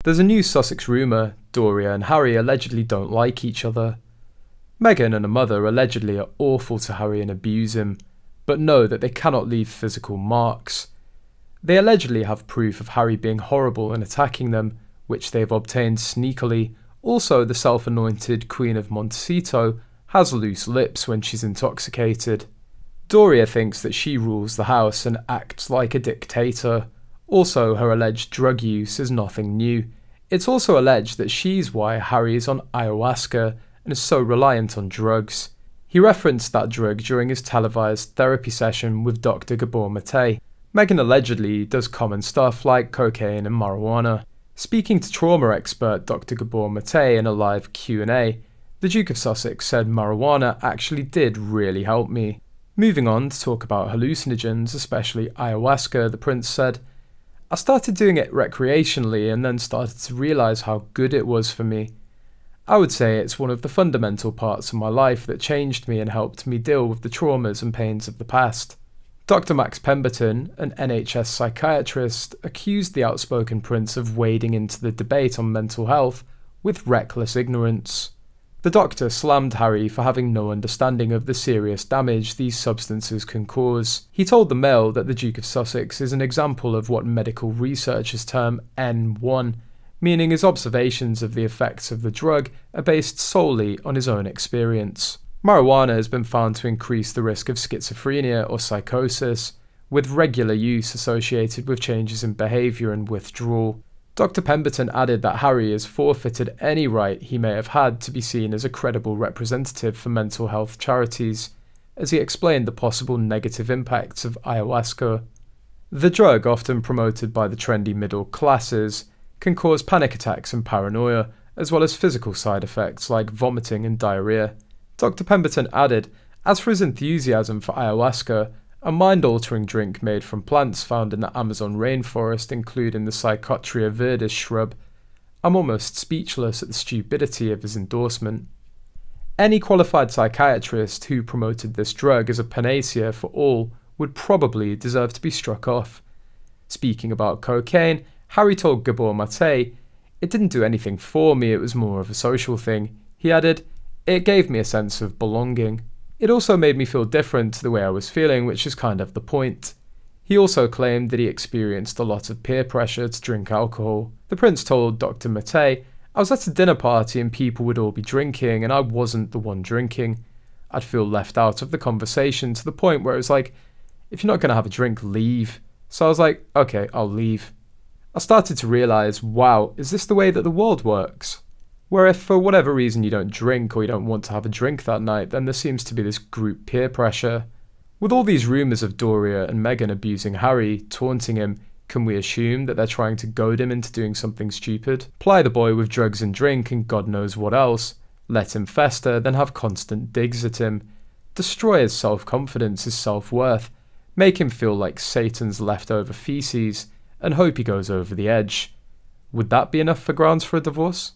There's a new Sussex rumour: Doria and Harry allegedly don't like each other. Meghan and her mother allegedly are awful to Harry and abuse him, but know that they cannot leave physical marks. They allegedly have proof of Harry being horrible and attacking them, which they've obtained sneakily. Also, the self-anointed Queen of Montecito has loose lips when she's intoxicated. Doria thinks that she rules the house and acts like a dictator. Also, her alleged drug use is nothing new. It's also alleged that she's why Harry is on ayahuasca and is so reliant on drugs. He referenced that drug during his televised therapy session with Dr. Gabor Mate. Meghan allegedly does common stuff like cocaine and marijuana. Speaking to trauma expert Dr. Gabor Mate in a live Q&A, the Duke of Sussex said marijuana actually did really help me. Moving on to talk about hallucinogens, especially ayahuasca, the prince said, "I started doing it recreationally and then started to realise how good it was for me. I would say it's one of the fundamental parts of my life that changed me and helped me deal with the traumas and pains of the past." Dr. Max Pemberton, an NHS psychiatrist, accused the outspoken prince of wading into the debate on mental health with reckless ignorance. The doctor slammed Harry for having no understanding of the serious damage these substances can cause. He told the Mail that the Duke of Sussex is an example of what medical researchers term N1, meaning his observations of the effects of the drug are based solely on his own experience. Marijuana has been found to increase the risk of schizophrenia or psychosis, with regular use associated with changes in behaviour and withdrawal. Dr. Pemberton added that Harry has forfeited any right he may have had to be seen as a credible representative for mental health charities, as he explained the possible negative impacts of ayahuasca. The drug, often promoted by the trendy middle classes, can cause panic attacks and paranoia, as well as physical side effects like vomiting and diarrhea. Dr. Pemberton added, as for his enthusiasm for ayahuasca, a mind-altering drink made from plants found in the Amazon rainforest, including the Psychotria viridis shrub, I'm almost speechless at the stupidity of his endorsement. Any qualified psychiatrist who promoted this drug as a panacea for all would probably deserve to be struck off. Speaking about cocaine, Harry told Gabor Mate, "It didn't do anything for me, it was more of a social thing." He added, "It gave me a sense of belonging. It also made me feel different to the way I was feeling, which is kind of the point." He also claimed that he experienced a lot of peer pressure to drink alcohol. The prince told Dr. Mate, "I was at a dinner party and people would all be drinking and I wasn't the one drinking. I'd feel left out of the conversation to the point where it was like, if you're not going to have a drink, leave." So I was like, okay, I'll leave. I started to realise, wow, is this the way that the world works? Where if for whatever reason you don't drink or you don't want to have a drink that night, then there seems to be this group peer pressure. With all these rumours of Doria and Meghan abusing Harry, taunting him, can we assume that they're trying to goad him into doing something stupid? Ply the boy with drugs and drink and God knows what else, let him fester, then have constant digs at him, destroy his self-confidence, his self-worth, make him feel like Satan's leftover feces, and hope he goes over the edge. Would that be enough for grounds for a divorce?